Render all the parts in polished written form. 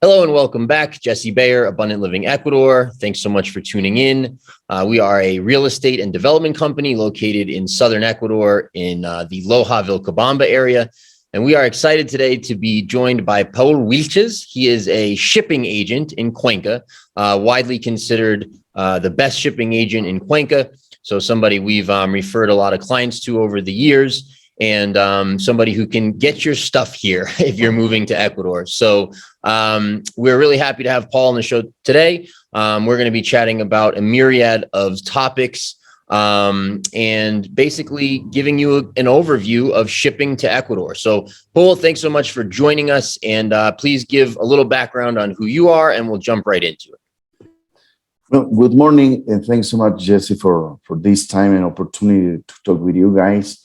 Hello and welcome back. Jesse Bayer, Abundant Living Ecuador. Thanks so much for tuning in. We are a real estate and development company located in Southern Ecuador in the Loja, Vilcabamba area. And we are excited today to be joined by Paulw. He is a shipping agent in Cuenca, widely considered the best shipping agent in Cuenca. So somebody we've referred a lot of clients to over the years, and somebody who can get your stuff here if you're moving to Ecuador. So we're really happy to have Paul on the show today. We're going to be chatting about a myriad of topics and basically giving you an overview of shipping to Ecuador. So Paul, thanks so much for joining us, and please give a little background on who you are, and we'll jump right into it. Well, good morning, and thanks so much, Jesse, for this time and opportunity to talk with you guys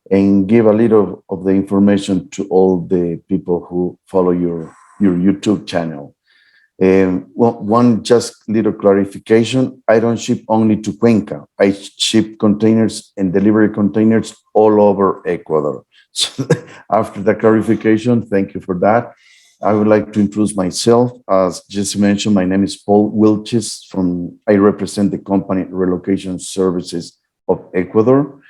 and give a little of the information to all the people who follow your YouTube channel. Well, one just little clarification. I don't ship only to Cuenca. I ship containers and delivery containers all over Ecuador. So after the clarification, thank you for that. I would like to introduce myself. As Jesse mentioned, my name is Paulw. I represent the company Relocation Services of Ecuador.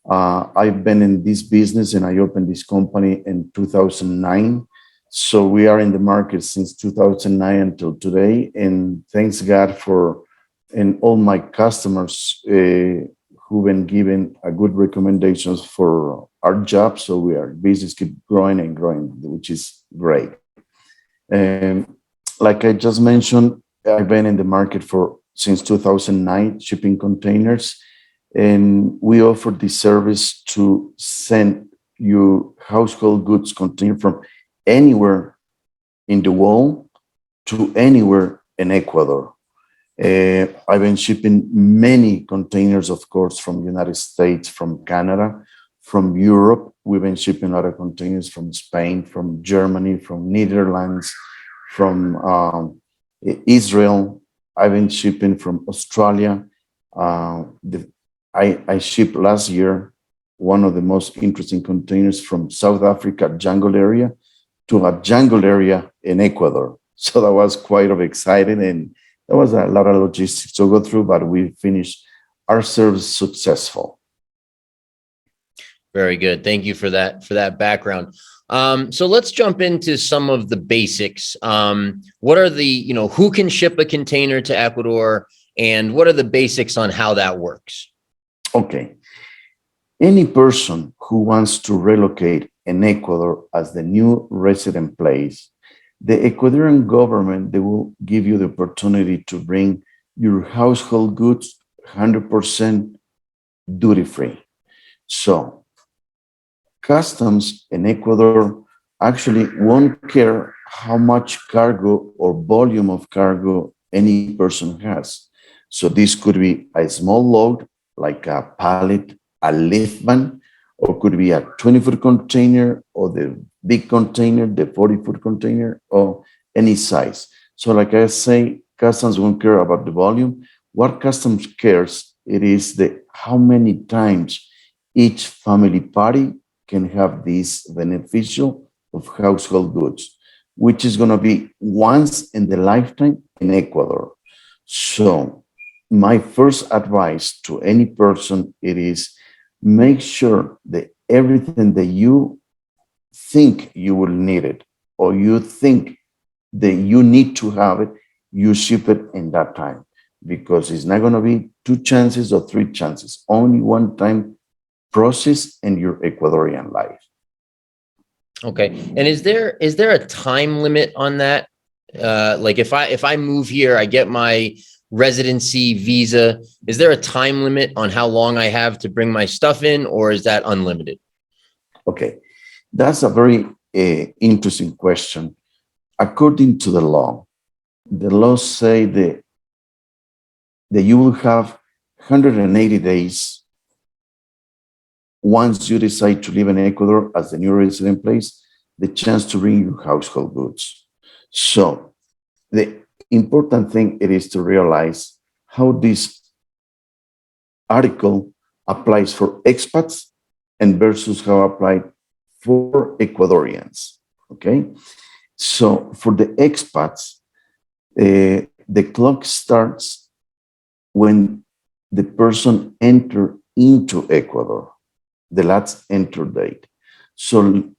I've been in this business and I opened this company in 2009. So we are in the market since 2009 until today. And thanks God and all my customers who've been given a good recommendations for our job. So our business keep growing and growing, which is great. And like I just mentioned, I've been in the market since 2009, shipping containers. And we offer the service to send you household goods container from anywhere in the world to anywhere in Ecuador. I've been shipping many containers, of course, from the United States, from Canada, from Europe. We've been shipping a lot of containers from Spain, from Germany, from Netherlands, from Israel. I've been shipping from Australia. I shipped last year one of the most interesting containers from South Africa jungle area to a jungle area in Ecuador. So that was quite exciting, and there was a lot of logistics to go through, but we finished our service successful. Very good. Thank you for that background. So let's jump into some of the basics. What are who can ship a container to Ecuador, and what are the basics on how that works? Okay. Any person who wants to relocate in Ecuador as the new resident place, the Ecuadorian government, they will give you the opportunity to bring your household goods 100% duty-free. So customs in Ecuador actually won't care how much cargo or volume of cargo any person has. So this could be a small load, like a pallet, a lift van, or could be a 20-foot container, or the big container, the 40-foot container, or any size. So like I say, customs won't care about the volume. What customs cares, it is how many times each family party can have this beneficial of household goods, which is going to be once in the lifetime in Ecuador. So my first advice to any person, it is make sure that everything that you think you will need it, or you think that you need to have it, you ship it in that time, because it's not going to be 2 chances or 3 chances, only one time process in your Ecuadorian life. Okay. And is there a time limit on that? Like if I move here, I get my residency visa, is there a time limit on how long I have to bring my stuff in, or is that unlimited? Okay, that's a very interesting question. According to the laws say that you will have 180 days once you decide to live in Ecuador as the new resident place, the chance to bring your household goods. So the important thing it is to realize how this article applies for expats and versus how applied for Ecuadorians. Okay, So for the expats, the clock starts when the person enter into Ecuador, the last enter date. So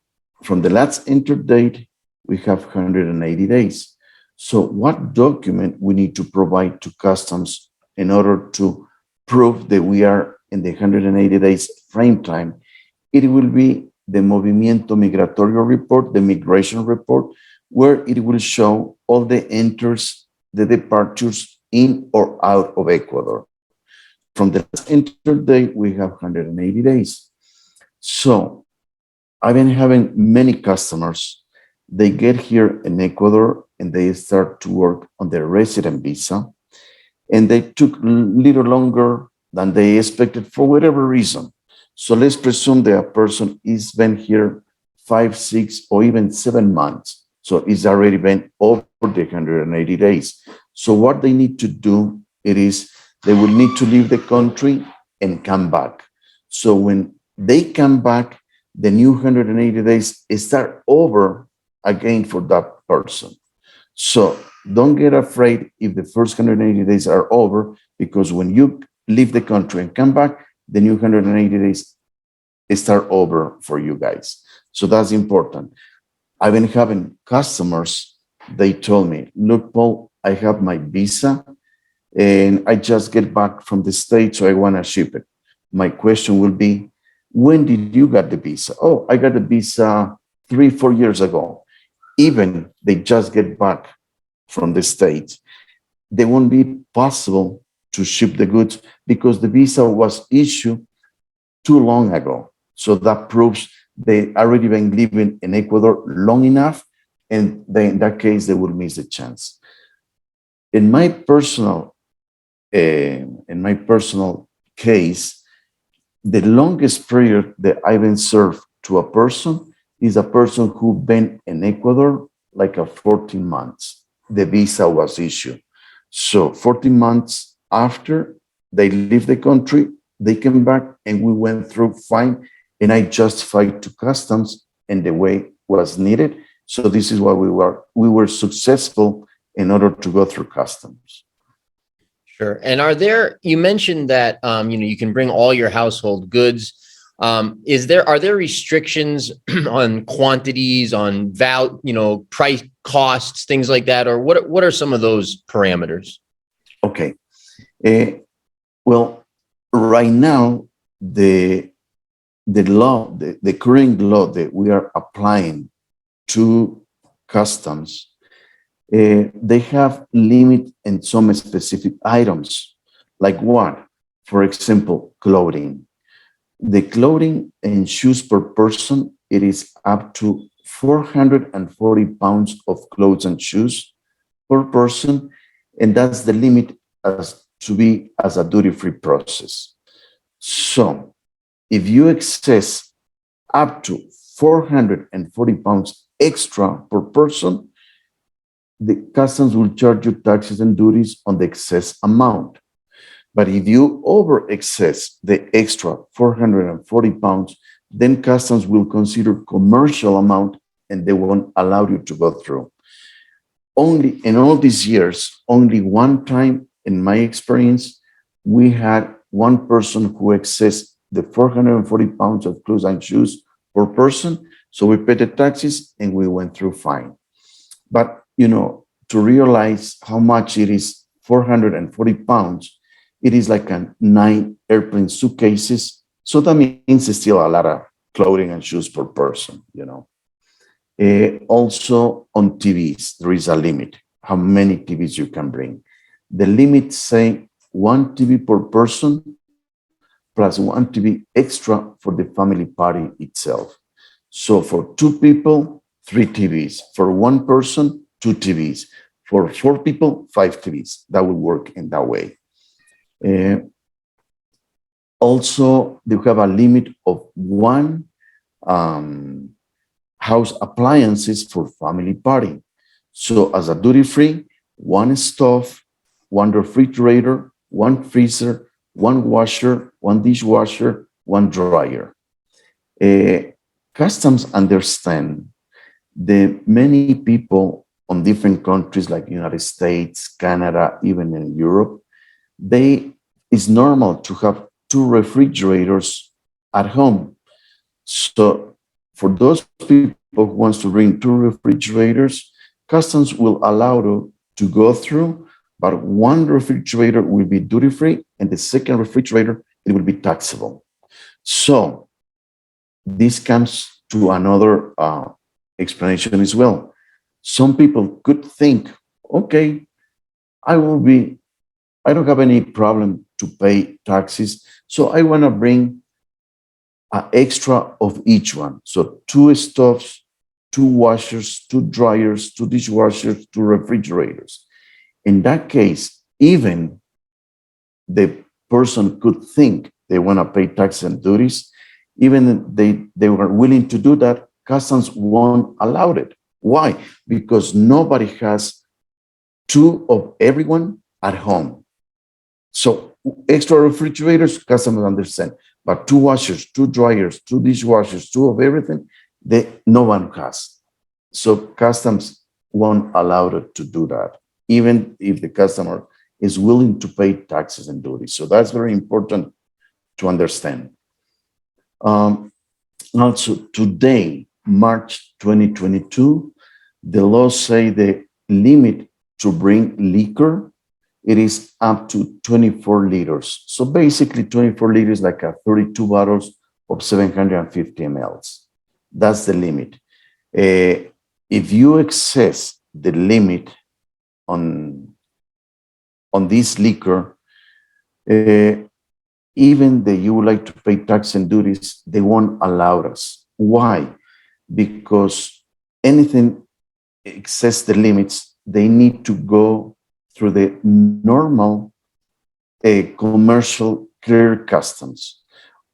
from the last enter date, we have 180 days. So what document we need to provide to customs in order to prove that we are in the 180 days frame time? It will be the Movimiento Migratorio report, the migration report, where it will show all the enters, the departures in or out of Ecuador. From the last enter date, we have 180 days. So I've been having many customers. They get here in Ecuador and they start to work on their resident visa. And they took a little longer than they expected for whatever reason. So let's presume that a person is been here 5, 6, or even 7 months. So it's already been over the 180 days. So what they need to do, it is they will need to leave the country and come back. So when they come back, the new 180 days start over again for that person. So don't get afraid if the first 180 days are over, because when you leave the country and come back, the new 180 days start over for you guys. So that's important. I've been having customers, they told me, look, Paul, I have my visa and I just get back from the States, so I want to ship it. My question will be, when did you get the visa? Oh, I got the visa 3, 4 years ago. Even they just get back from the States, they won't be possible to ship the goods because the visa was issued too long ago. So that proves they already been living in Ecuador long enough, and they, in that case, they will miss the chance. In my personal case, the longest period that I've been served to a person is a person who been in Ecuador like a 14 months. The visa was issued. So 14 months after they leave the country, they came back and we went through fine, and I justified to customs in the way was needed. So this is why we were successful in order to go through customs. Sure. And you mentioned that, you can bring all your household goods. Are there restrictions on quantities, on price, costs, things like that? Or what are some of those parameters? Okay. Well, right now, the law, the current law that we are applying to customs, they have limit in some specific items, like what? For example, clothing. The clothing and shoes per person, it is up to 440 pounds of clothes and shoes per person, and that's the limit as to be as a duty-free process. So if you excess up to 440 pounds extra per person, the customs will charge you taxes and duties on the excess amount. But if you over excess the extra 440 pounds, then customs will consider commercial amount and they won't allow you to go through. Only in all these years, only one time in my experience, we had one person who excessed the 440 pounds of clothes and shoes per person. So we paid the taxes and we went through fine. But, to realize how much it is, 440 pounds, it is like 9 airplane suitcases. So that means it's still a lot of clothing and shoes per person, Also on TVs, there is a limit, how many TVs you can bring. The limit say 1 TV per person plus 1 TV extra for the family party itself. So for 2 people, 3 TVs. For 1 person, 2 TVs. For 4 people, 5 TVs. That will work in that way. Also, they have a limit of 1 house appliances for family party. So as a duty-free, 1 stove, 1 refrigerator, 1 freezer, 1 washer, 1 dishwasher, 1 dryer. Customs understand the many people on different countries like United States, Canada, even in Europe, it's normal to have two refrigerators at home. So for those people who wants to bring two refrigerators, customs will allow to go through, but one refrigerator will be duty free and the second refrigerator, it will be taxable. So this comes to another explanation as well. Some people could think, okay, I will be, I don't have any problem to pay taxes, so I want to bring an extra of each one. So two stoves, two washers, two dryers, two dishwashers, two refrigerators. In that case, even the person could think they want to pay taxes and duties, even they were willing to do that, customs won't allow it. Why? Because nobody has two of everyone at home. So extra refrigerators, customers understand, but two washers, two dryers, two dishwashers, two of everything, no one has. So customs won't allow it to do that, even if the customer is willing to pay taxes and duties. So that's very important to understand. Also, today, March 2022, the laws say the limit to bring liquor, it is up to 24 liters. So basically 24 liters, like a 32 bottles of 750 mLs. That's the limit. If you excess the limit on this liquor, even that you would like to pay tax and duties, they won't allow us. Why? Because anything excess the limits, they need to go through the normal commercial clear customs.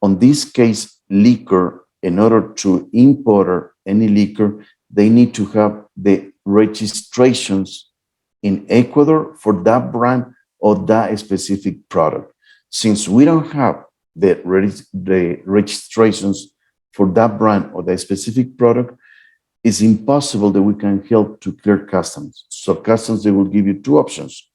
On this case, liquor, in order to import any liquor, they need to have the registrations in Ecuador for that brand or that specific product. Since we don't have the registrations for that brand or that specific product, it's impossible that we can help to clear customs. So customs, they will give you two options: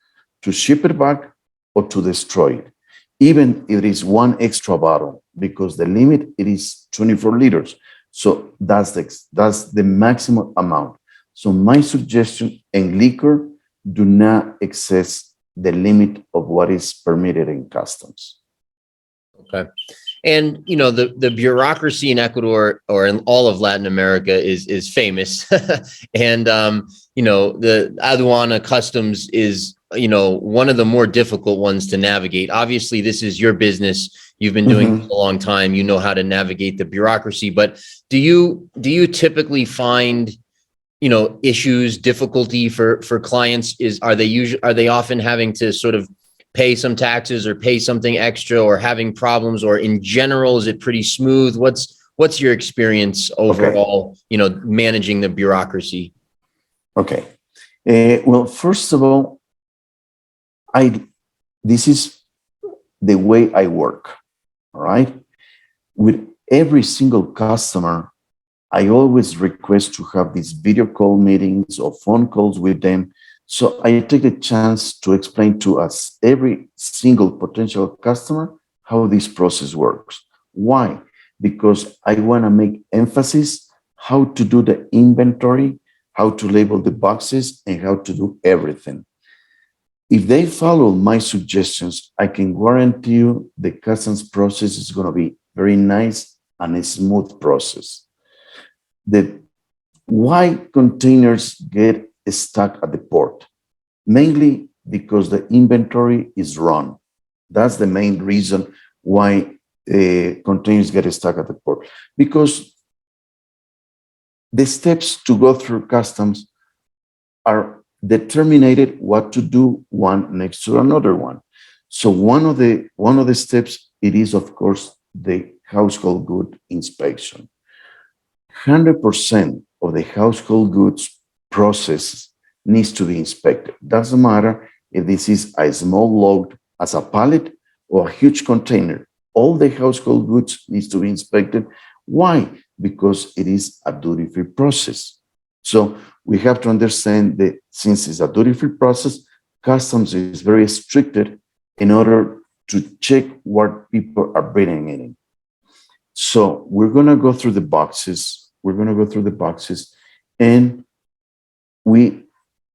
to ship it back or to destroy it, even if it is one extra bottle, because the limit, it is 24 liters. So that's the maximum amount. So my suggestion, in liquor, do not excess the limit of what is permitted in customs. Okay. And you know, the bureaucracy in Ecuador or in all of Latin America is famous. And you know, the aduana customs is, you know, one of the more difficult ones to navigate. Obviously, this is your business. You've been doing it a long time. You know how to navigate the bureaucracy. But do you typically find, you know, issues, difficulty for clients? Are they often having to sort of pay some taxes or pay something extra, or having problems, or in general, is it pretty smooth? What's your experience overall, okay, you know, managing the bureaucracy? Okay. Well, first of all, this is the way I work, all right? With every single customer, I always request to have these video call meetings or phone calls with them. So I take the chance to explain to us, every single potential customer, how this process works. Why? Because I want to make emphasis how to do the inventory, how to label the boxes, and how to do everything. If they follow my suggestions, I can guarantee you the customs process is going to be very nice and a smooth process. Why containers get stuck at the port? Mainly because the inventory is wrong. That's the main reason why containers get stuck at the port. Because the steps to go through customs are determined what to do one next to another one. So one of the steps, it is of course the household good inspection. 100% of the household goods process needs to be inspected. Doesn't matter if this is a small load as a pallet or a huge container. All the household goods needs to be inspected. Why? Because it is a duty-free process. So we have to understand that since it's a duty-free process, customs is very restricted in order to check what people are bringing in. So we're going to go through the boxes. We're going to go through the boxes, and we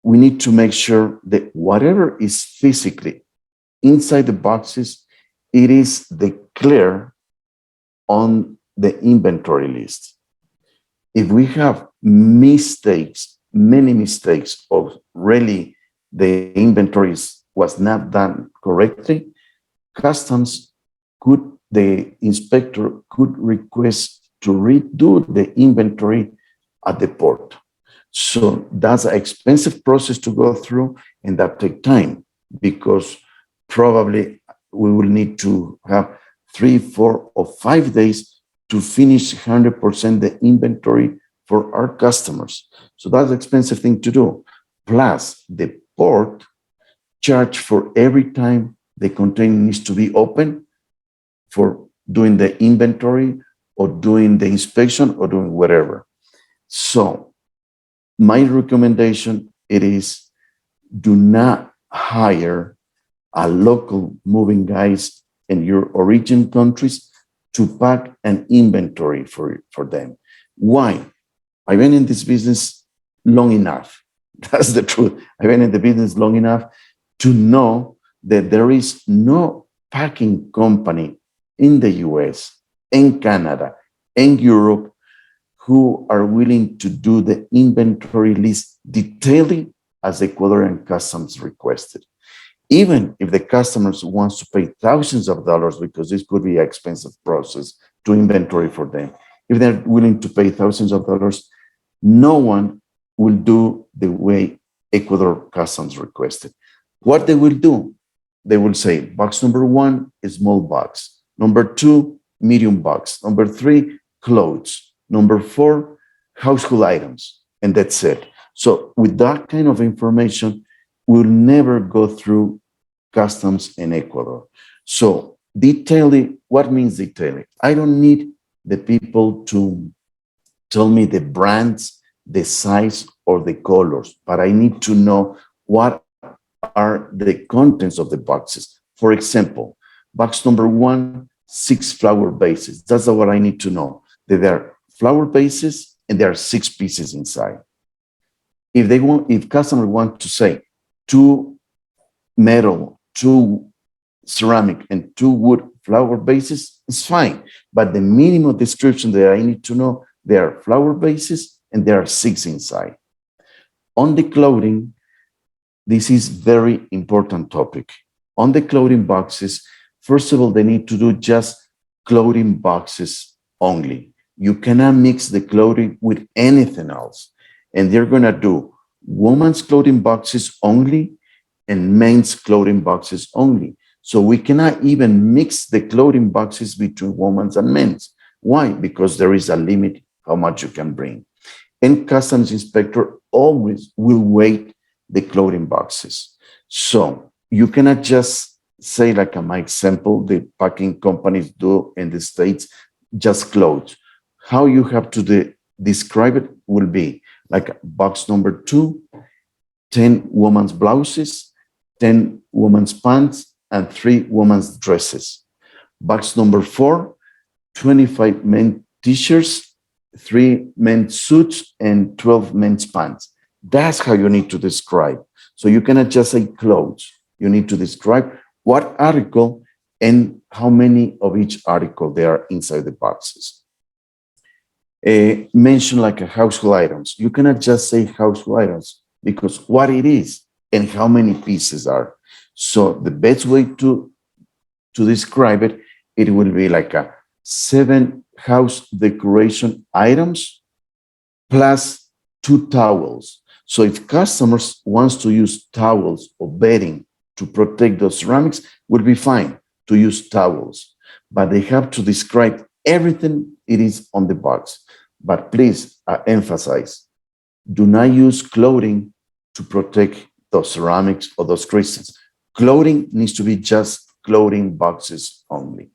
need to make sure that whatever is physically inside the boxes, it is declared on the inventory list. If we have mistakes, many mistakes of really the inventories was not done correctly, customs could, the inspector could request to redo the inventory at the port. So that's an expensive process to go through, and that take time because probably we will need to have 3, 4, or 5 days to finish 100% the inventory for our customers. So that's an expensive thing to do. Plus, the port charge for every time the container needs to be open for doing the inventory or doing the inspection or doing whatever. So my recommendation, it is do not hire a local moving guys in your origin countries to pack an inventory for them. Why? I've been in this business long enough. That's the truth. I've been in the business long enough to know that there is no packing company in the US, in Canada, in Europe who are willing to do the inventory list detailing as Ecuadorian customs requested. Even if the customers wants to pay thousands of dollars, because this could be an expensive process to inventory for them, if they're willing to pay thousands of dollars, no one will do the way Ecuador customs requested. What they will do, they will say, box number 1 is small box, number 2, medium box, number 3, clothes, number 4, household items, and that's it. So with that kind of information, we'll never go through customs in Ecuador. So detailing, what means detailing? I don't need the people to tell me the brands, the size, or the colors, but I need to know what are the contents of the boxes. For example, box number 1, 6 flower bases. That's what I need to know. That there are flower bases and there are 6 pieces inside. If customer want to say 2 metal, 2 ceramic, and 2 wood flower bases, it's fine. But the minimum description that I need to know, there are flower bases and there are 6 inside. On the clothing, this is very important topic. On the clothing boxes, first of all, they need to do just clothing boxes only. You cannot mix the clothing with anything else. And they're gonna do women's clothing boxes only and men's clothing boxes only. So we cannot even mix the clothing boxes between women's and men's. Why? Because there is a limit how much you can bring. And customs inspector always will weigh the clothing boxes. So you cannot just say, like my example, the packing companies do in the States, just clothes. How you have to describe it will be like box number 2, 10 women's blouses, 10 women's pants, and 3 women's dresses. Box number 4, 25 men t-shirts, 3 men's suits, and 12 men's pants. That's how you need to describe. So you cannot just say clothes. You need to describe what article and how many of each article there are inside the boxes. Mention like a household items. You cannot just say household items because what it is and how many pieces are. So the best way to describe it, it will be like a 7 house decoration items plus 2 towels. So if customers wants to use towels or bedding to protect those ceramics, would be fine to use towels, but they have to describe everything it is on the box. But please emphasize, do not use clothing to protect those ceramics or those crystals. Clothing needs to be just clothing boxes only.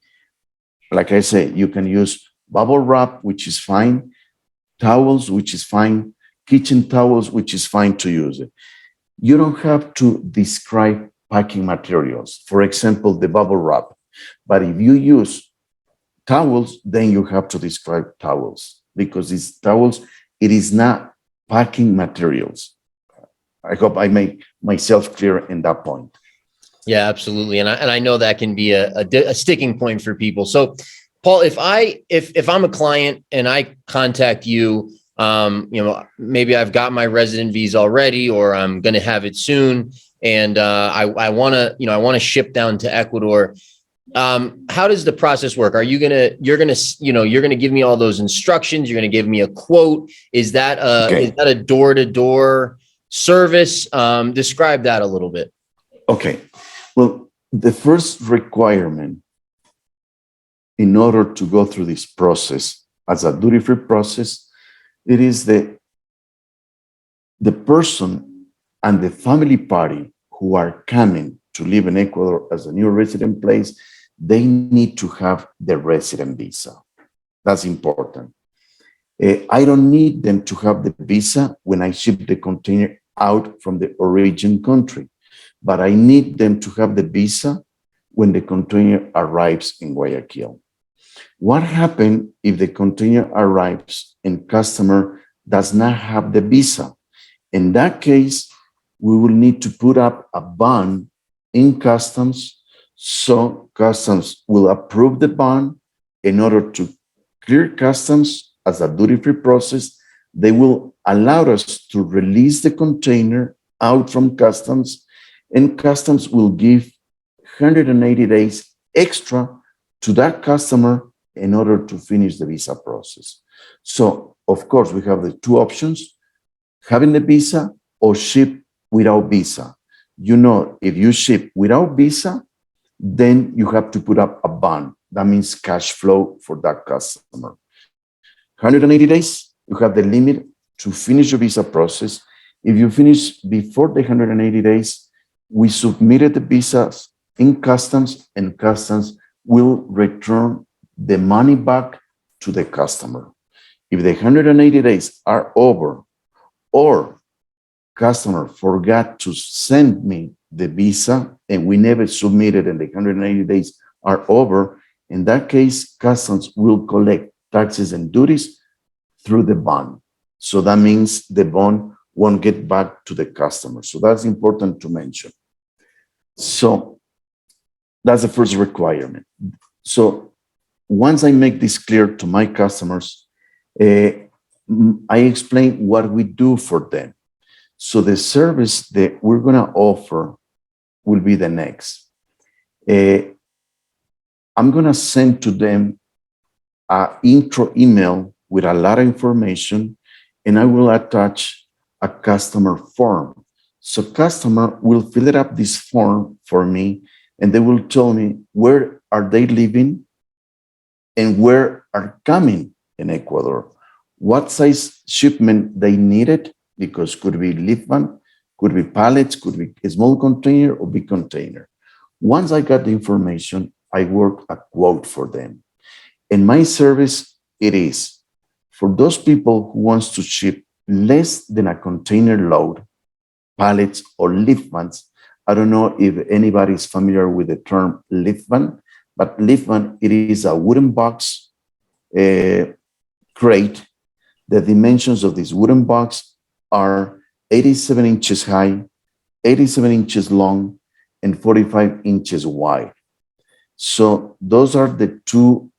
Like I say, you can use bubble wrap, which is fine, towels, which is fine, kitchen towels, which is fine to use it. You don't have to describe packing materials. For example, the bubble wrap. But if you use towels, then you have to describe towels because these towels, it is not packing materials. I hope I make myself clear in that point. Yeah, absolutely. And I know that can be a sticking point for people. So Paul, if I'm a client and I contact you, maybe I've got my resident visa already, or I'm going to have it soon. And I want to ship down to Ecuador. How does the process work? You're going to give me all those instructions. You're going to give me a quote. Is that a door-to-door service? Describe that a little bit. Okay. Well, the first requirement in order to go through this process as a duty-free process, it is the person and the family party who are coming to live in Ecuador as a new resident place, they need to have the resident visa. That's important. I don't need them to have the visa when I ship the container out from the origin country, but I need them to have the visa when the container arrives in Guayaquil. What happens if the container arrives and customer does not have the visa? In that case, we will need to put up a bond in customs, so customs will approve the bond. In order to clear customs as a duty-free process, they will allow us to release the container out from customs, and customs will give 180 days extra to that customer in order to finish the visa process. So, of course, we have the two options, having the visa or ship without visa. If you ship without visa, then you have to put up a bond. That means cash flow for that customer. 180 days, you have the limit to finish your visa process. If you finish before the 180 days, we submitted the visas in customs, and customs will return the money back to the customer. If the 180 days are over, or customer forgot to send me the visa and we never submitted and the 180 days are over, in that case, customs will collect taxes and duties through the bond. So that means the bond won't get back to the customer. So that's important to mention. So that's the first requirement. So once I make this clear to my customers, I explain what we do for them. So the service that we're going to offer will be the next. I'm going to send to them an intro email with a lot of information, and I will attach a customer form. So customer will fill it up this form for me, and they will tell me where are they living and where are coming in Ecuador, what size shipment they needed, because could be lift van, could be pallets, could be a small container or big container. Once I got the information, I work a quote for them. In my service, it is for those people who wants to ship less than a container load, pallets or lift vans. I don't know if anybody is familiar with the term lift van, but lift van, it is a wooden box crate. The dimensions of this wooden box are 87 inches high, 87 inches long, and 45 inches wide. So those are the two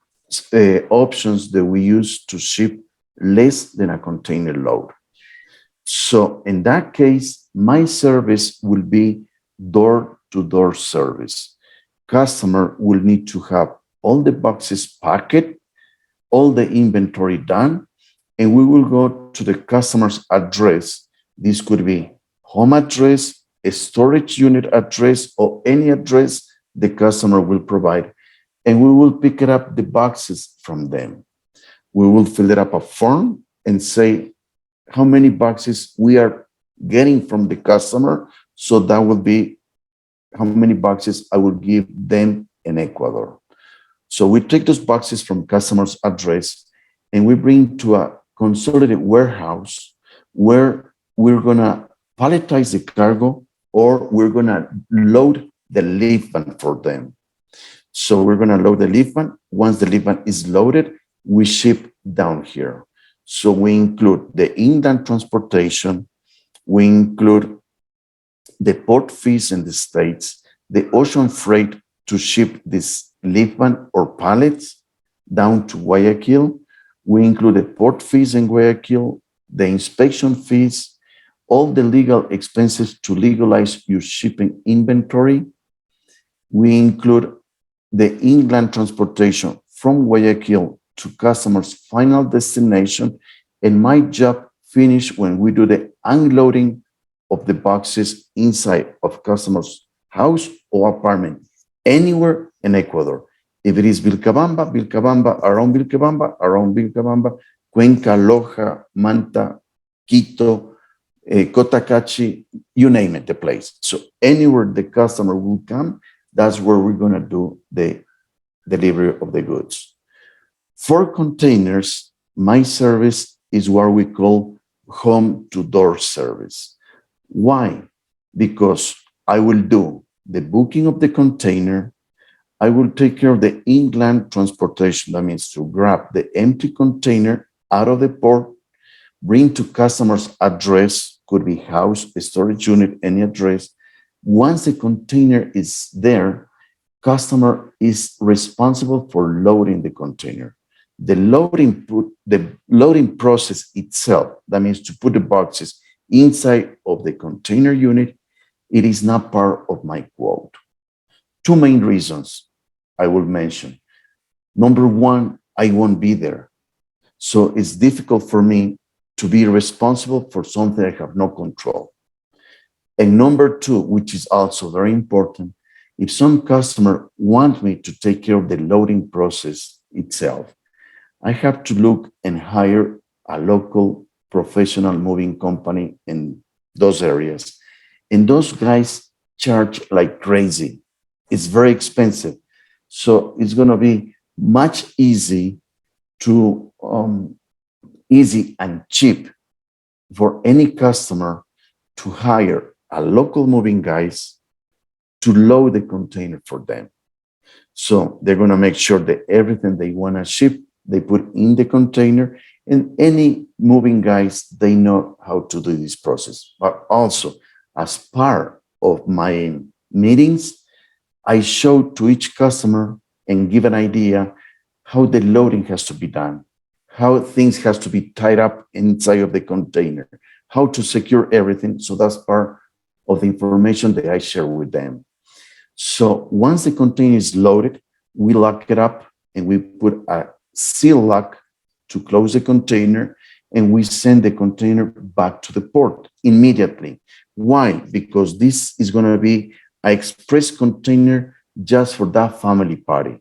options that we use to ship less than a container load. So in that case, my service will be door-to-door service. Customer will need to have all the boxes packed, all the inventory done, and we will go to the customer's address. This could be home address, a storage unit address, or any address the customer will provide, and we will pick it up the boxes from them. We will fill it up a form and say how many boxes we are getting from the customer. So that will be how many boxes I will give them in Ecuador. So we take those boxes from customer's address and we bring to a consolidated warehouse where we're gonna palletize the cargo or we're gonna load the lift van for them. So we're gonna load the lift van. Once the lift van is loaded, we ship down here. So we include the inland transportation, we include the port fees in the States, the ocean freight to ship this lift van or pallets down to Guayaquil. We include the port fees in Guayaquil, the inspection fees, all the legal expenses to legalize your shipping inventory. We include the inland transportation from Guayaquil to customers' final destination, and my job finished when we do the unloading of the boxes inside of customers' house or apartment, anywhere in Ecuador. If it is Vilcabamba, around Vilcabamba, Cuenca, Loja, Manta, Quito, Cotacachi, you name it, the place. So anywhere the customer will come, that's where we're gonna do the delivery of the goods. For containers, my service is what we call home to door service. Why? Because I will do the booking of the container, I will take care of the inland transportation. That means to grab the empty container out of the port, bring to customer's address, could be house, a storage unit, any address. Once the container is there, customer is responsible for loading the container. The loading process itself, that means to put the boxes inside of the container unit, it is not part of my quote. Two main reasons I will mention. Number one, I won't be there. So it's difficult for me to be responsible for something I have no control. And number two, which is also very important, if some customer wants me to take care of the loading process itself, I have to look and hire a local professional moving company in those areas. And those guys charge like crazy. It's very expensive. So it's going to be much easy and cheap for any customer to hire a local moving guys to load the container for them. So they're going to make sure that everything they want to ship, they put in the container, and any moving guys, they know how to do this process. But also, as part of my meetings, I show to each customer and give an idea how the loading has to be done, how things has to be tied up inside of the container, how to secure everything. So that's part of the information that I share with them. So once the container is loaded, we lock it up and we put a seal lock to close the container, and we send the container back to the port immediately. Why? Because this is going to be an express container just for that family party.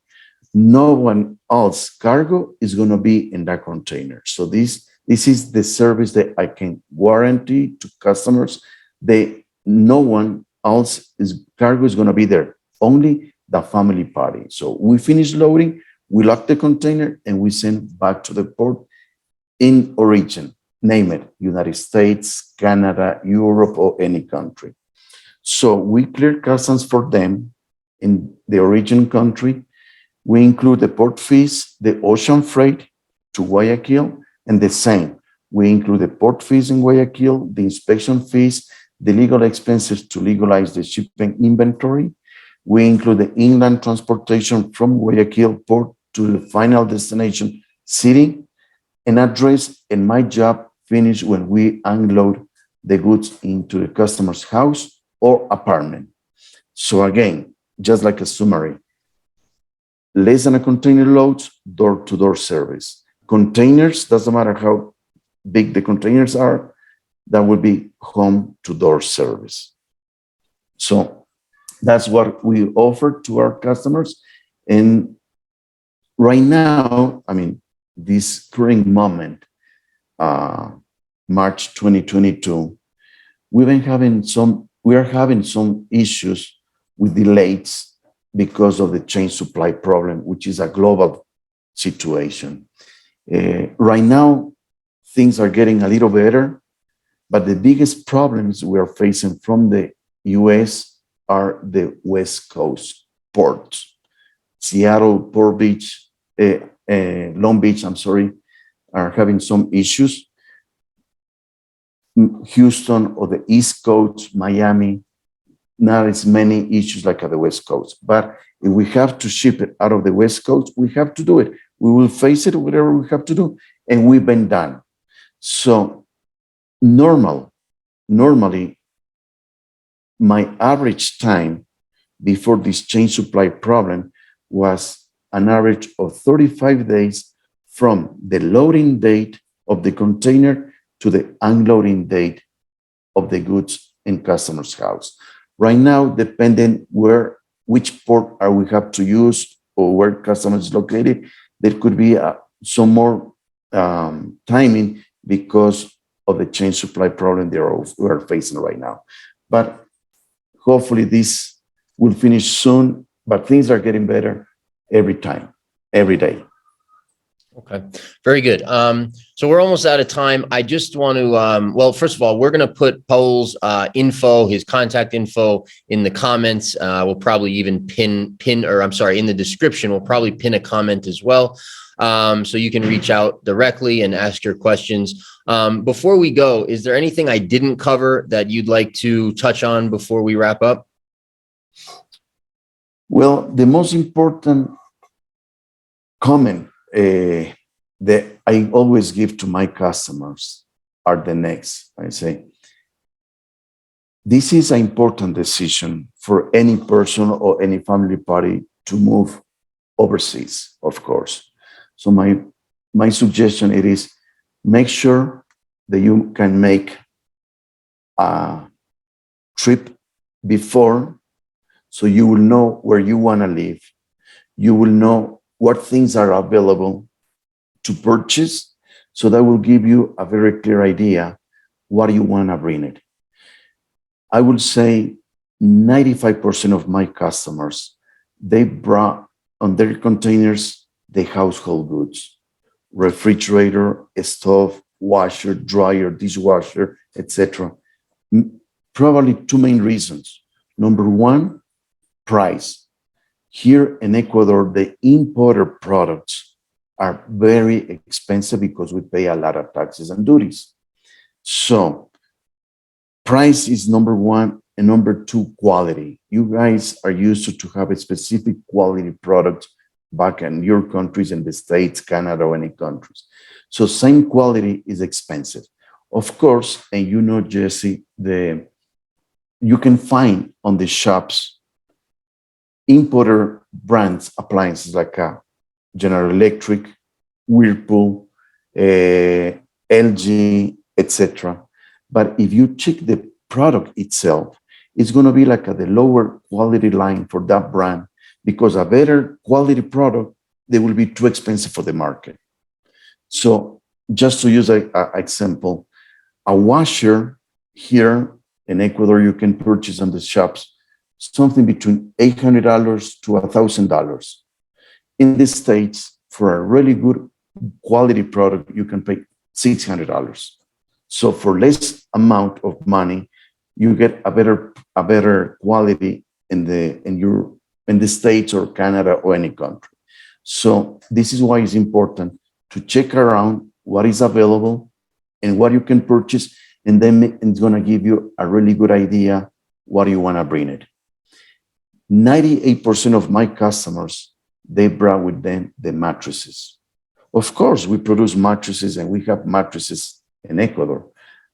No one else cargo is going to be in that container. So this is the service that I can guarantee to customers. No one else cargo is going to be there, only the family party. So we finish loading, we lock the container, and we send back to the port in origin, name it, United States, Canada, Europe, or any country. So we clear customs for them in the origin country. We include the port fees, the ocean freight to Guayaquil, and the same. We include the port fees in Guayaquil, the inspection fees, the legal expenses to legalize the shipping inventory. We include the inland transportation from Guayaquil port to the final destination city, an address, and my job finished when we unload the goods into the customer's house or apartment. So again, just like a summary, less than a container loads, door-to-door service. Containers, doesn't matter how big the containers are, that would be home-to-door service. So that's what we offer to our customers. And right now, this current moment, March 2022, we are having some issues with delays because of the chain supply problem, which is a global situation. Right now, things are getting a little better, But the biggest problems we are facing from the US are the West Coast ports. Seattle, Port Beach, Long Beach, I'm sorry, are having some issues. Houston or the East Coast, Miami, not as many issues like at the West Coast. But if we have to ship it out of the West Coast, we have to do it. We will face it, whatever we have to do. And we've been done. So normally, my average time before this chain supply problem was an average of 35 days from the loading date of the container to the unloading date of the goods in customer's house. Right now, depending which port we have to use or where customer is located, there could be some more timing because of the chain supply problem we are facing right now. But hopefully this will finish soon, but things are getting better every time, every day. Okay, very good. So we're almost out of time. I just want to, well, first of all, we're going to put Paul's info, his contact info in the comments. We'll probably even in the description, we'll probably pin a comment as well. So you can reach out directly and ask your questions. Before we go, is there anything I didn't cover that you'd like to touch on before we wrap up? Well, the most important comment that I always give to my customers are the next. I say, this is an important decision for any person or any family party to move overseas, of course. So my suggestion it is make sure that you can make a trip before, so you will know where you want to live. You will know what things are available to purchase. So that will give you a very clear idea what you want to bring it. I would say 95% of my customers, they brought on their containers the household goods, refrigerator, stove, washer, dryer, dishwasher, etc. Probably two main reasons. Number one, price. Here in Ecuador, the imported products are very expensive because we pay a lot of taxes and duties. So price is number one, and number two, quality. You guys are used to have a specific quality product back in your countries, in the States, Canada, or any countries. So same quality is expensive. Of course, and you know, Jesse, you can find on the shops importer brands appliances like General Electric, Whirlpool, LG, etc. But if you check the product itself, it's going to be like the lower quality line for that brand, because a better quality product, they will be too expensive for the market. So just to use an example, a washer here in Ecuador, you can purchase on the shops something between $800 to $1,000. In the States, for a really good quality product, you can pay $600. So for less amount of money, you get a better quality in the States or Canada or any country. So this is why it's important to check around what is available and what you can purchase, and then it's going to give you a really good idea what you want to bring it. 98% of my customers, they brought with them the mattresses. Of course, we produce mattresses and we have mattresses in Ecuador.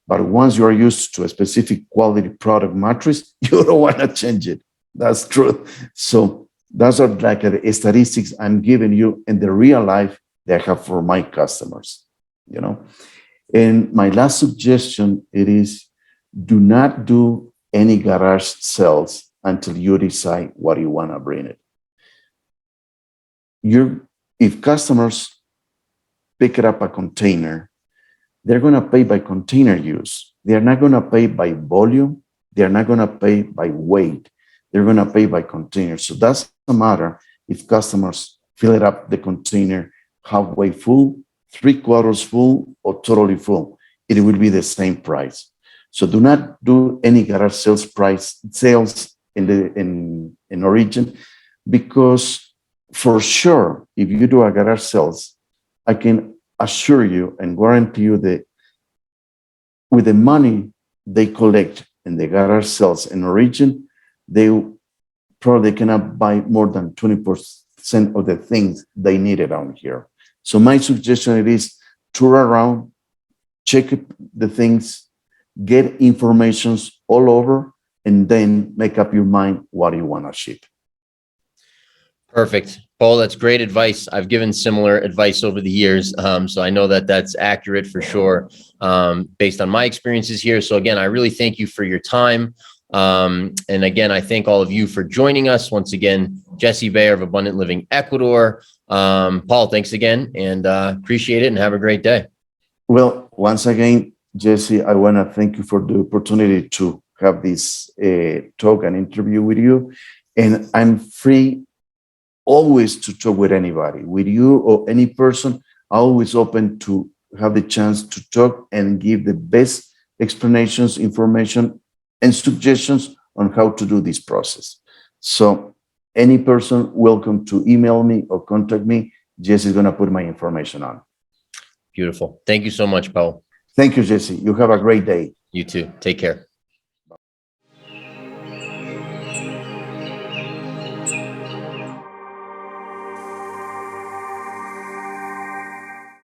But once you are used to a specific quality product mattress, you don't want to change it. That's true. So those are like the statistics I'm giving you in the real life that I have for my customers, you know. And my last suggestion, it is do not do any garage sales until you decide what you want to bring it. If customers pick it up a container, they're going to pay by container use. They're not going to pay by volume. They're not going to pay by weight. They're going to pay by container. So doesn't matter if customers fill it up the container halfway full, 3/4 full, or totally full. It will be the same price. So do not do any garage sales in origin, because for sure, if you do a garage sales, I can assure you and guarantee you that with the money they collect in the garage sales in origin, they probably cannot buy more than 20% of the things they need around here. So my suggestion is tour around, check the things, get informations all over, and then make up your mind what you want to ship. Perfect. Paul, that's great advice. I've given similar advice over the years. So I know that that's accurate for sure, based on my experiences here. So again, I really thank you for your time. And again, I thank all of you for joining us. Once again, Jesse Bayer of Abundant Living Ecuador. Paul, thanks again, and appreciate it, and have a great day. Well, once again, Jesse, I want to thank you for the opportunity to have this talk and interview with you. And I'm free always to talk with anybody, with you or any person. Always open to have the chance to talk and give the best explanations, information, and suggestions on how to do this process. So any person welcome to email me or contact me. Jesse is going to put my information on. Beautiful. Thank you so much, Paul. Thank you, Jesse. You have a great day. You too. Take care.